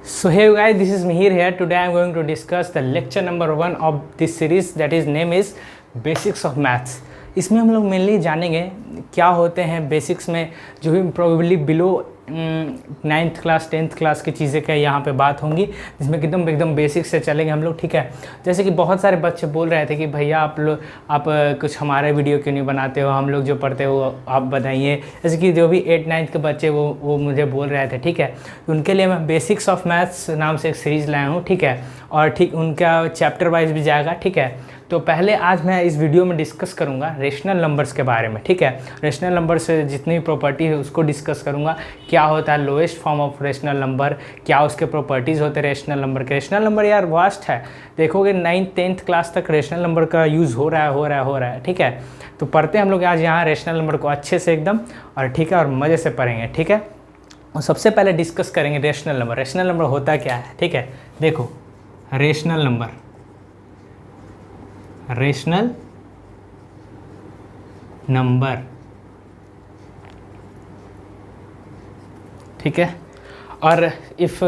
So hey guys, this is Mihir here. Today I am going to discuss the lecture number 1 of this series, that is name is Basics of Maths. इसमें हम लोग mainly जानेंगे क्या होते हैं basics में, जो भी probably below 9th class 10th class की चीज़ें का यहाँ पे बात होंगी, जिसमें एकदम बेसिक्स से चलेंगे हम लोग, ठीक है। जैसे कि बहुत सारे बच्चे बोल रहे थे कि भैया आप कुछ हमारे वीडियो क्यों नहीं बनाते हो, हम लोग जो पढ़ते हो आप बताइए। जैसे कि जो भी 8th 9th के बच्चे वो मुझे बोल रहे थे, ठीक है। तो उनके लिए मैं बेसिक्स ऑफ मैथ्स नाम से एक सीरीज़ लाया हूँ, ठीक है। और ठीक उनका चैप्टर वाइज भी जाएगा, ठीक है। तो पहले आज मैं इस वीडियो में डिस्कस करूंगा रेशनल नंबर्स के बारे में, ठीक है। रेशनल नंबर से जितनी भी प्रॉपर्टी है उसको डिस्कस करूंगा। क्या होता है lowest form of rational number, क्या उसके प्रॉपर्टीज़ होते हैं रेशनल नंबर के। रेशनल नंबर यार वास्ट है, देखोगे 9th 10th क्लास तक रेशनल नंबर का यूज़ हो रहा है, ठीक है। तो पढ़ते हैं हम लोग आज यहाँ रेशनल नंबर को अच्छे से एकदम, और ठीक है, और मज़े से पढ़ेंगे, ठीक है। और सबसे पहले डिस्कस करेंगे रेशनल नंबर। रेशनल नंबर होता क्या है, ठीक है। देखो रेशनल नंबर, रेशनल नंबर, ठीक है। और if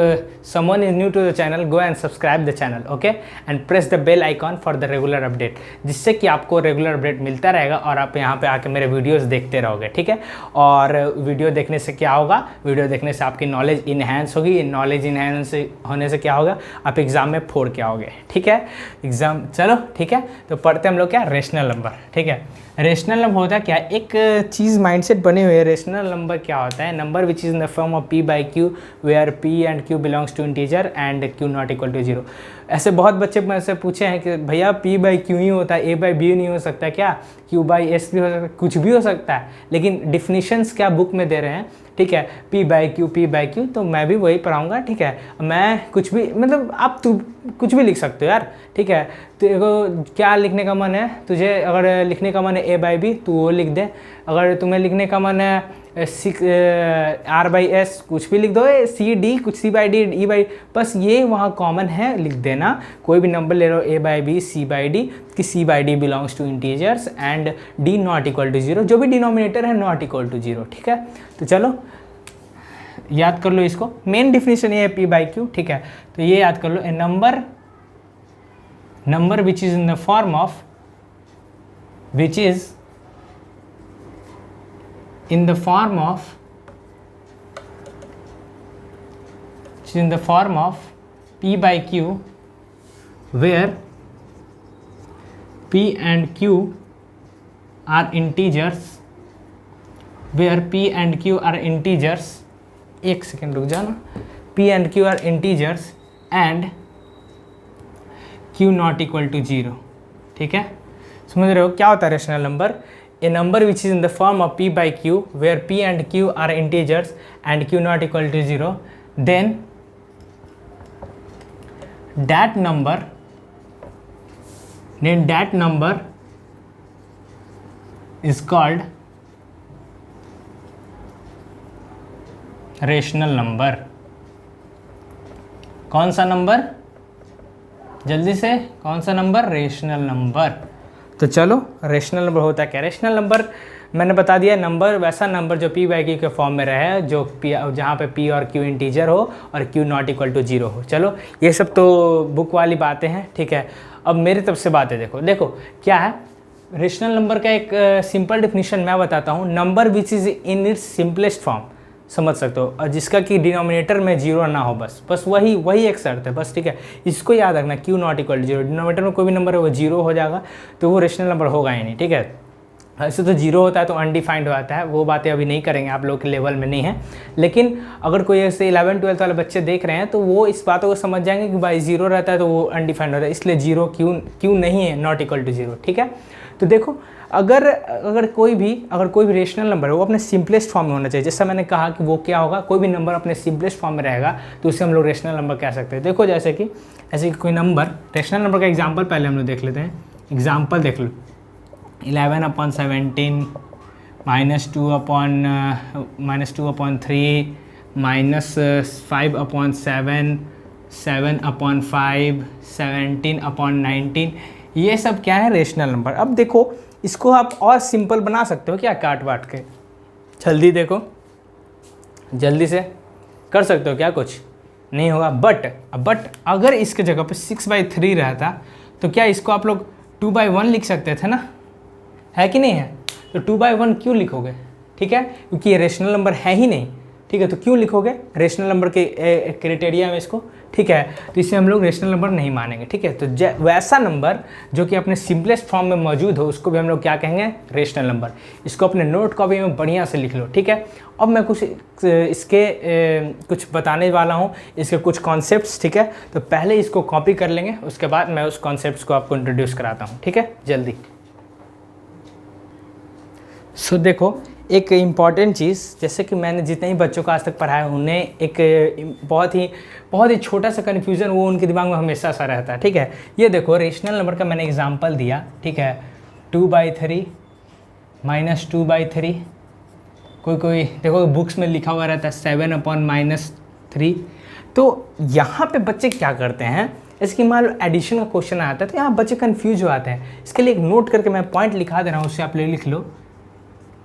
someone is new to the channel, go and subscribe the channel, okay, and press the bell icon for the regular update, जिससे कि आपको रेगुलर अपडेट मिलता रहेगा और आप यहाँ पे आके मेरे वीडियोस देखते रहोगे, ठीक है। और वीडियो देखने से क्या होगा, वीडियो देखने से आपकी नॉलेज इन्हेंस होगी। नॉलेज इन्हेंस होने से क्या होगा, आप एग्ज़ाम में फोड़ के आओगे, ठीक है। एग्ज़ाम चलो ठीक है। तो पढ़ते हम लोग क्या रेशनल नंबर, ठीक है। रेशनल नंबर होता है क्या, एक चीज़ माइंडसेट बने हुए है। रेशनल नंबर क्या होता है, number which is in the form of p by q where p and q belongs to integer and q not equal to 0। ऐसे बहुत बच्चे मुझसे पूछे हैं कि भैया p by q ही होता है, a by b नहीं हो सकता क्या, q by s भी हो सकता है, कुछ भी हो सकता है, लेकिन डिफिनीशंस क्या बुक में दे रहे हैं, ठीक है। p by q, तो मैं भी वही पढ़ाऊँगा, ठीक है। मैं कुछ भी मतलब आप कुछ भी लिख सकते हो यार, ठीक है। तो क्या लिखने का मन है तुझे, अगर लिखने का मन है a by b तो वो लिख दे। अगर तुम्हें लिखने का मन है r by s, कुछ भी लिख दो, c d कुछ c by d e by, बस ये वहाँ कॉमन है, लिख देना। कोई भी नंबर ले लो a by b c by d, कि c by d belongs to integers and d not equal to 0, जो भी डिनोमिनेटर है नॉट इक्वल टू 0, ठीक है। तो चलो याद कर लो इसको, मेन डिफिनीशन ये है p by q, ठीक है। तो ये याद कर लो, a number which is in the form of, which is in the form of p by q where p and q are integers, एक सेकेंड रुक जाना, p and q are integers and q not equal to 0, ठीक है। समझ रहे हो क्या होता है rational number, a number which is in the form of p by q where p and q are integers and q not equal to 0, then that number is called rational number। कौन सा number, जल्दी से कौन सा number, rational number. तो चलो rational number होता है क्या। रेशनल नंबर मैंने बता दिया, नंबर वैसा नंबर जो p by q के फॉर्म में रहे, जो p जहाँ पे p और q इंटीजर हो और q नॉट इक्वल टू 0 हो। चलो ये सब तो बुक वाली बातें हैं, ठीक है। अब मेरी तरफ से बातें देखो क्या है रेशनल नंबर का। एक सिंपल डिफिनीशन मैं बताता हूँ, number which is in its simplest form, समझ सकते हो, और जिसका कि डिनोमिनेटर में 0 ना हो, बस वही एक शर्त है बस, ठीक है। इसको याद रखना, q not equal to 0, denominator में कोई भी नंबर है वो 0 हो जाएगा, तो वो रेशनल नंबर होगा ही नहीं, ठीक है। ऐसे तो 0 होता है तो अनडिफाइंड हो जाता है, वो बातें अभी नहीं करेंगे, आप लोग के लेवल में नहीं है। लेकिन अगर कोई ऐसे 11th 12th वाले बच्चे देख रहे हैं तो वो इस बातों को समझ जाएंगे कि भाई 0 रहता है तो वो अनडिफाइंड होता है, इसलिए 0 क्यों नहीं है, नॉट इक्वल टू 0, ठीक है। तो देखो अगर कोई भी रेशनल नंबर है वो अपने सिंपलेस्ट फॉर्म में होना चाहिए। जैसा मैंने कहा कि वो क्या होगा, कोई भी नंबर अपने सिंपलेस्ट फॉर्म में रहेगा तो उसे हम लोग रेशनल नंबर कह सकते हैं। देखो जैसे कि कोई नंबर, रेशनल नंबर का एग्जांपल पहले हम लोग देख लेते हैं। एग्जांपल देख लो, 11/17 -2/3 -5/7 7/5 17/19, ये सब क्या है रेशनल नंबर। अब देखो इसको आप और सिंपल बना सकते हो क्या, काट वाट के, जल्दी देखो, जल्दी से कर सकते हो क्या कुछ, नहीं होगा। बट अगर इसके जगह पे 6/3 रहता तो क्या इसको आप लोग 2/1 लिख सकते थे ना, है कि नहीं है? तो 2/1 क्यों लिखोगे? ठीक है, क्योंकि ये रेशनल नंबर है ही नहीं। ठीक है, तो क्यों लिखोगे रेशनल नंबर के क्राइटेरिया में इसको? ठीक है, तो इसे हम लोग रेशनल नंबर नहीं मानेंगे। ठीक है, तो वैसा नंबर जो कि अपने सिंपलेस्ट फॉर्म में मौजूद हो उसको भी हम लोग क्या कहेंगे? Rational number. इसको अपने नोट कॉपी में बढ़िया से लिख लो। ठीक है, अब मैं कुछ इसके कुछ बताने वाला हूँ, इसके कुछ कॉन्सेप्ट्स। ठीक है, तो पहले इसको कॉपी कर लेंगे, उसके बाद मैं उस कॉन्सेप्ट्स को आपको इंट्रोड्यूस कराता हूँ। ठीक है, जल्दी। सो देखो, एक इम्पॉर्टेंट चीज़, जैसे कि मैंने जितने ही बच्चों को आज तक पढ़ाया उन्हें एक बहुत ही छोटा सा कन्फ्यूज़न वो उनके दिमाग में हमेशा सा रहता है। ठीक है, ये देखो रेशनल नंबर का मैंने एग्जांपल दिया। ठीक है, 2/3 -2/3, कोई देखो बुक्स में लिखा हुआ रहता है 7/-3। तो यहाँ पे बच्चे क्या करते हैं, इसकी मान लो एडिशन का क्वेश्चन आता है तो यहाँ बच्चे कन्फ्यूज हो आते हैं। इसके लिए एक नोट करके मैं पॉइंट लिखा दे रहा हूँ, उससे आप लिख लो।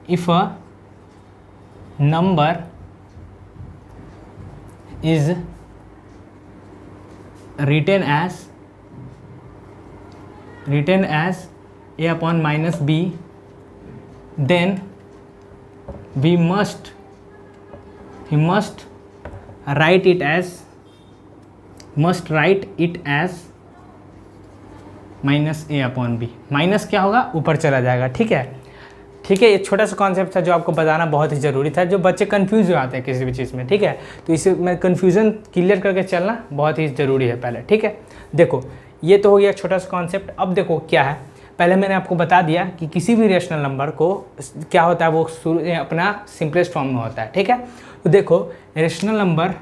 If a number is written as a/-b, then we must write it as -a/b। Minus क्या होगा? ऊपर चला जाएगा। ठीक है, ये छोटा सा कॉन्सेप्ट था जो आपको बताना बहुत ही ज़रूरी था, जो बच्चे कंफ्यूज हो जाते हैं किसी भी चीज़ में। ठीक है, तो इसे मैं कन्फ्यूज़न क्लियर करके चलना बहुत ही ज़रूरी है पहले। ठीक है, देखो ये तो हो गया छोटा सा कॉन्सेप्ट। अब देखो क्या है, पहले मैंने आपको बता दिया कि किसी भी रेशनल नंबर को क्या होता है, वो अपना सिंपलेस्ट फॉर्म में होता है। ठीक है, तो देखो rational number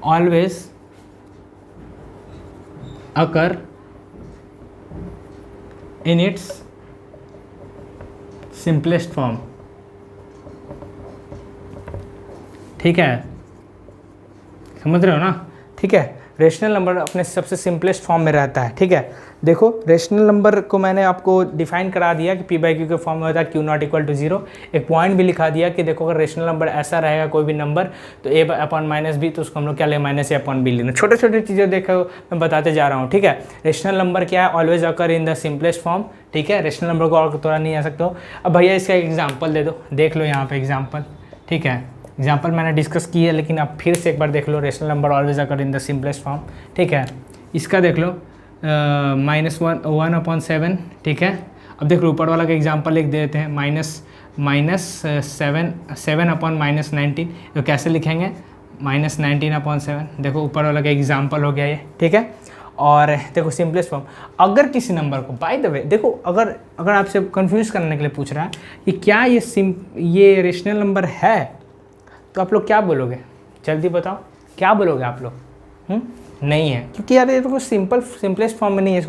always occur in its simplest form। ठीक है, समझ रहे हो ना? ठीक है, रेशनल नंबर अपने सबसे सिंपलेस्ट फॉर्म में रहता है। ठीक है, देखो रेशनल नंबर को मैंने आपको डिफाइन करा दिया कि p/q के फॉर्म में होता है q≠0। एक पॉइंट भी लिखा दिया कि देखो अगर रेशनल नंबर ऐसा रहेगा कोई भी नंबर तो a/-b, तो उसको हम लोग क्या ले -a/b लेना। छोटे छोटे चीज़ें देखो मैं बताते जा रहा हूँ। ठीक है, रेशनल नंबर क्या है? Always occur in the simplest form. ठीक है, रेशनल नंबर को और थोड़ा नहीं आ सकते हो। अब भैया इसका एग्जाम्पल दे दो, देख लो यहाँ पर एग्जाम्पल। ठीक है, एग्जाम्पल मैंने डिस्कस की है लेकिन आप फिर से एक बार देख लो। Rational number always occur in the simplest form. ठीक है, इसका देख लो -1/7। ठीक है, अब देख लो ऊपर वाला का एग्जांपल लिख देते हैं, -7/-19। तो कैसे लिखेंगे? -19/7। देखो ऊपर वाला का एग्जांपल हो गया ये। ठीक है, और देखो सिंपलेस्ट फॉर्म। अगर किसी नंबर को, बाय द वे देखो, अगर आपसे कंफ्यूज करने के लिए पूछ रहा है कि क्या ये रेशनल नंबर है, तो आप लोग क्या बोलोगे? जल्दी बताओ, क्या बोलोगे आप लोग? नहीं है, क्योंकि यार ये तो सिंपलेस्ट फॉर्म में नहीं है।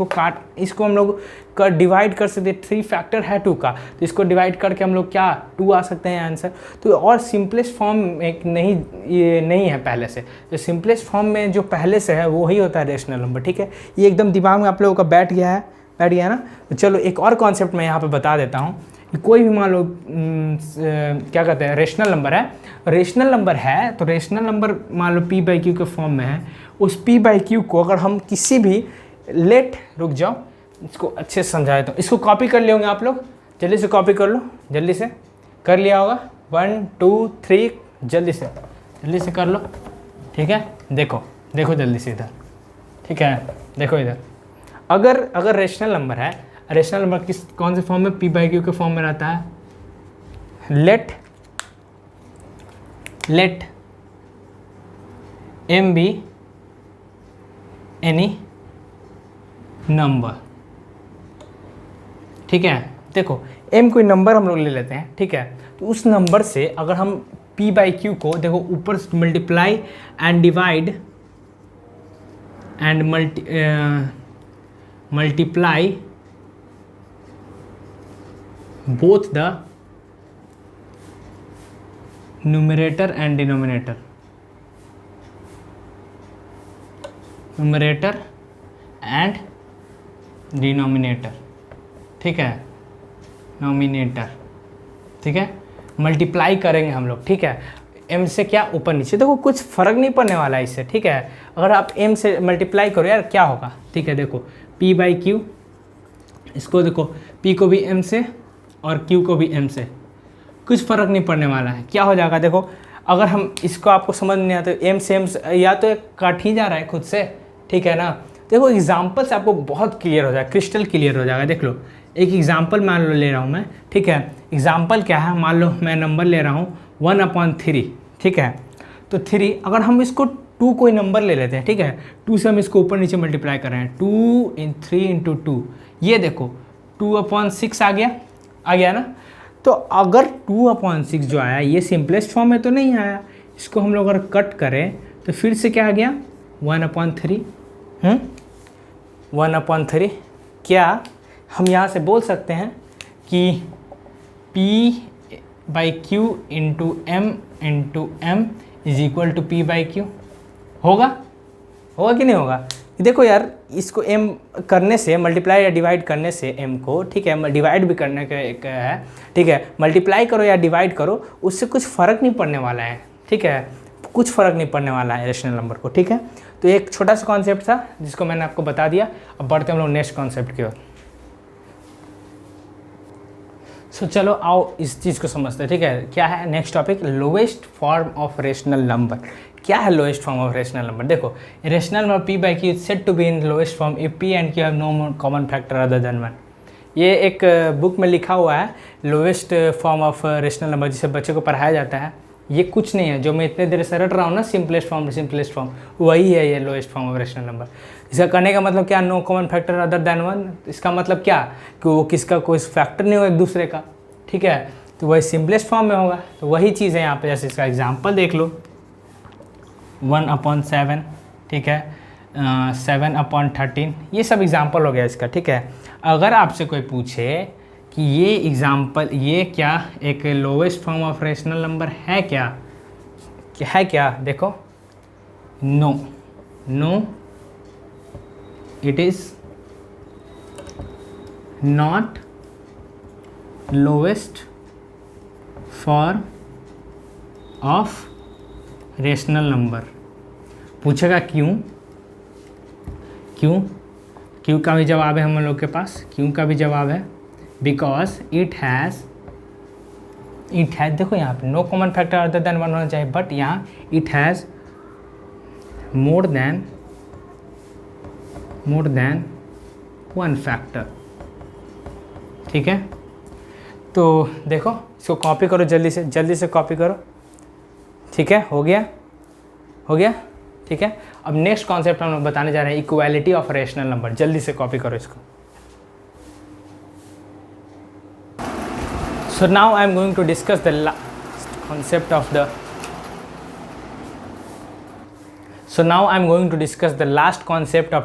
इसको हम लोग डिवाइड कर सकते हैं। 3 फैक्टर है 2 का, तो इसको डिवाइड करके हम लोग क्या 2 आ सकते हैं आंसर। तो और सिंपलेस्ट फॉर्म एक ये नहीं है पहले से। तो सिंपलेस्ट फॉर्म में जो पहले से है वो ही होता है रेशनल नंबर। ठीक है, ये एकदम दिमाग में आप लोगों का बैठ गया है ना? तो चलो एक और कॉन्सेप्ट मैं यहाँ पर बता देता हूँ कि कोई भी मान लो क्या कहते हैं, रेशनल नंबर है तो रेशनल नंबर मान लो p/q के फॉर्म में है। उस p/q को अगर हम किसी भी रुक जाओ, इसको अच्छे से समझाए तो इसको कॉपी कर लिए होंगे आप लोग। जल्दी से कॉपी कर लो, जल्दी से कर लिया होगा। 1 2 3 जल्दी से कर लो। ठीक है, देखो जल्दी से इधर। ठीक है, देखो इधर, अगर रेशनल नंबर है, रेशनल नंबर कौन से फॉर्म में? p/q के फॉर्म में रहता है। Let m be any number. ठीक है, देखो m कोई नंबर हम लोग ले लेते हैं। ठीक है, तो उस नंबर से अगर हम p/q को देखो ऊपर multiply and divide and multiply both the numerator and denominator, ठीक है, डिनोमिनेटर, ठीक है, मल्टीप्लाई करेंगे हम लोग, ठीक है, m से क्या ऊपर नीचे, देखो कुछ फ़र्क नहीं पड़ने वाला है इससे, ठीक है। अगर आप m से मल्टीप्लाई करो यार क्या होगा, ठीक है, देखो p बाई क्यू, इसको देखो p को भी m से और q को भी m से, कुछ फ़र्क नहीं पड़ने वाला है, क्या हो जाएगा देखो। अगर हम इसको आपको समझ नहीं आता m से m से, या तो कट ही जा रहा है खुद से, ठीक है ना। देखो एग्जाम्पल से आपको बहुत क्लियर हो जाएगा, क्रिस्टल क्लियर हो जाएगा। देख लो एक एग्जाम्पल मान लो ले रहा हूँ मैं, ठीक है, एग्जाम्पल क्या है, मान लो मैं नंबर ले रहा हूँ 1/3, ठीक है, तो 3 अगर हम इसको 2 कोई नंबर ले लेते हैं, ठीक है, 2 से हम इसको ऊपर नीचे मल्टीप्लाई कर रहे हैं, 2 × 3 × 2, ये देखो 2/6 आ गया ना। तो अगर 2/6 जो आया ये सिंपलेस्ट फॉर्म में तो नहीं आया, इसको हम लोग अगर कट करें तो फिर से क्या आ गया 1/3, 1/3। क्या हम यहाँ से बोल सकते हैं कि p/q × m is equal to p/q, होगा कि नहीं होगा। देखो यार इसको m करने से, मल्टीप्लाई या डिवाइड करने से m को, ठीक है, डिवाइड भी करने का है, ठीक है, मल्टीप्लाई करो या डिवाइड करो उससे कुछ फ़र्क नहीं पड़ने वाला है, ठीक है, कुछ फ़र्क नहीं पड़ने वाला है रेशनल नंबर को, ठीक है। तो एक छोटा सा कॉन्सेप्ट था जिसको मैंने आपको बता दिया। अब बढ़ते हम लोग नेक्स्ट कॉन्सेप्ट की ओर। सो चलो आओ इस चीज़ को समझते हैं, ठीक है। क्या है next topic, lowest form of rational number. क्या है lowest form of rational number, देखो rational number p/q is said to be in lowest form if p and q have no common factor other than 1। ये एक book में लिखा हुआ है lowest form of rational number, जिसे बच्चे को पढ़ाया जाता है। ये कुछ नहीं है जो मैं इतने देर से रट रहा हूँ ना, सिंपलेस्ट फॉर्म वही है ये lowest form of rational number. इसका करने का मतलब क्या, no common factor other than 1। इसका मतलब क्या कि वो किसका कोई फैक्टर नहीं होगा एक दूसरे का, ठीक है, तो वही सिंपलेस्ट फॉर्म में होगा। तो वही चीज़ है यहाँ पे, जैसे इसका एग्जांपल देख लो 1/7, ठीक है, 7/13, ये सब एग्जांपल हो गया इसका, ठीक है। अगर आपसे कोई पूछे कि ये एग्जांपल, ये क्या एक lowest form of rational number है क्या, देखो no it is not lowest form of rational number. पूछेगा क्यों का भी जवाब है हम लोग के पास, क्यों का भी जवाब है बिकॉज इट हैज़, देखो यहाँ पे no common factor other than 1 होना चाहिए, बट यहाँ it has more than 1 factor, ठीक है। तो देखो इसको कॉपी करो, जल्दी से कॉपी करो, ठीक है, हो गया, ठीक है। अब नेक्स्ट कॉन्सेप्ट हम लोग बताने जा रहे हैं इक्वालिटी ऑफ रेशनल नंबर, जल्दी से कॉपी करो इसको। So now I am going to discuss the last concept of the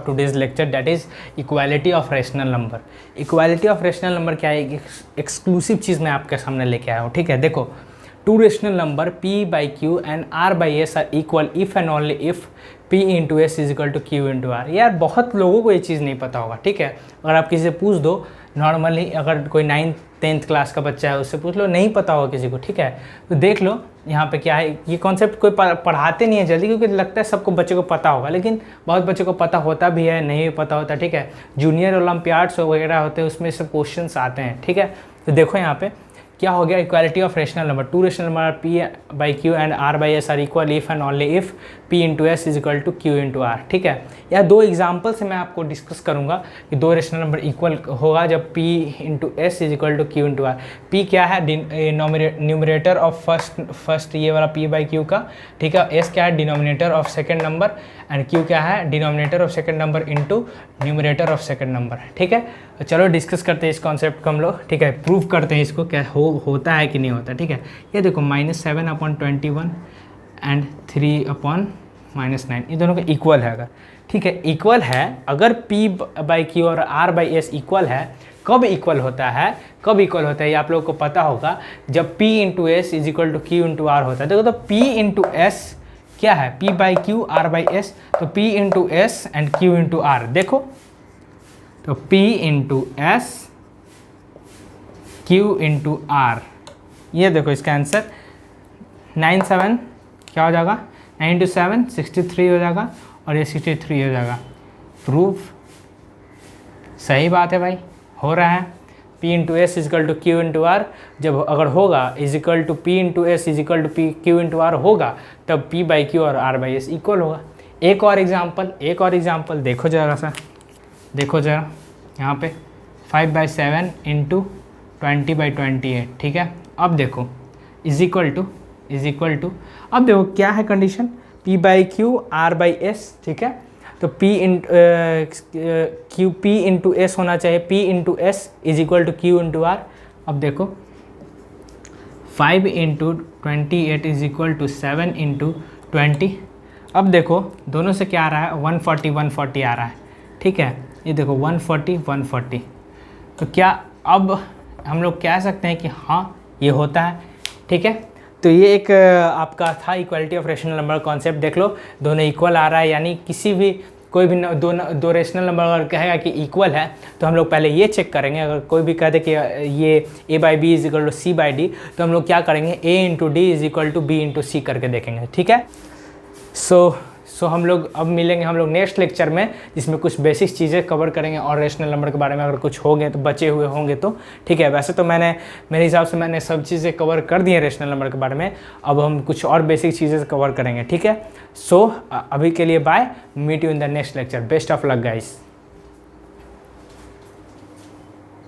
today's lecture, that is equality of rational number. Equality of rational number क्या है, एक्सक्लूसिव चीज़ मैं आपके सामने लेके आया हूँ, ठीक है। देखो two rational number p/q and r/s are equal if and only if p into s is equal to q into r। यार बहुत लोगों को ये चीज़ नहीं पता होगा, ठीक है। अगर आप किसी से पूछ दो नॉर्मली, अगर कोई 9th क्लास का बच्चा है उससे पूछ लो, नहीं पता होगा किसी को, ठीक है। तो देख लो यहाँ पे क्या है, ये कॉन्सेप्ट कोई पढ़ाते नहीं है जल्दी, क्योंकि लगता है सबको बच्चे को पता होगा, लेकिन बहुत बच्चों को पता होता भी है, नहीं भी पता होता, ठीक है। जूनियर ओलंपियाड्स वगैरह होते हैं उसमें सब क्वेश्चंस आते हैं, ठीक है। तो देखो यहाँ पे क्या हो गया, equality of rational number, two rational number p/q and r/s are equal if and only if p into S is equal to q into R, ठीक है। यह दो एग्जाम्पल से मैं आपको डिस्कस करूंगा कि दो रेशनल नंबर इक्वल होगा जब p into S is equal to q into R. p क्या है, न्यूमरेटर ऑफ फर्स्ट ये वाला p/q का, ठीक है। s क्या है, denominator of second number, and q क्या है, denominator of second number into numerator of second number, ठीक है। तो चलो डिस्कस करते हैं इस कॉन्सेप्ट को हम लोग, ठीक है, प्रूव करते हैं इसको क्या होता है कि नहीं होता, ठीक है। ये देखो -7/21 एंड 3/-9, ये दोनों का इक्वल है अगर, ठीक है, इक्वल है अगर p/q और r/s इक्वल है। कब इक्वल होता है, ये आप लोगों को पता होगा जब p into S is equal to q into R होता है। देखो तो p इंटू एस क्या है, p/q r/s, तो p into S and q into R. देखो तो p into S, q Q into R। ये देखो इसका आंसर 97 क्या हो जाएगा, 9 इंटू 7 63 हो जाएगा और ये 63 हो जाएगा। प्रूफ सही बात है भाई, हो रहा है। P into S is equal to Q into R, जब अगर होगा is equal to P into S is equal to P Q into R होगा, तब P बाई क्यू और R बाई एस इक्वल होगा। एक और एग्जाम्पल देखो जरा सा, देखो जरा यहाँ पे 5/7 इंटू 20/28, ठीक है। अब देखो इज इक्वल टू अब देखो क्या है condition, P by Q R by S, ठीक है। तो P इंटू एस होना चाहिए, P into S is equal to Q into R. अब देखो 5 into 28 is equal to 7 into 20। अब देखो दोनों से क्या आ रहा है, 140 आ रहा है, ठीक है। ये देखो 140। तो क्या अब हम लोग कह सकते हैं कि हाँ ये होता है, ठीक है। तो ये एक आपका था equality of rational number concept. देख लो दोनों इक्वल आ रहा है, यानी किसी भी कोई भी दो रेशनल नंबर अगर कहेगा कि इक्वल है तो हम लोग पहले ये चेक करेंगे। अगर कोई भी कहते कि ये a by b is equal to c by d, तो हम लोग क्या करेंगे, a into d is equal to b into c करके देखेंगे, ठीक है। सो हम लोग अब मिलेंगे हम लोग नेक्स्ट लेक्चर में, जिसमें कुछ बेसिक चीज़ें कवर करेंगे और रेशनल नंबर के बारे में अगर कुछ हो गए तो बचे हुए होंगे तो ठीक है। वैसे तो मेरे हिसाब से मैंने सब चीज़ें कवर कर दी हैं रेशनल नंबर के बारे में। अब हम कुछ और बेसिक चीज़ें कवर करेंगे, ठीक है। सो अभी के लिए bye, meet you in the next lecture. Best of luck guys.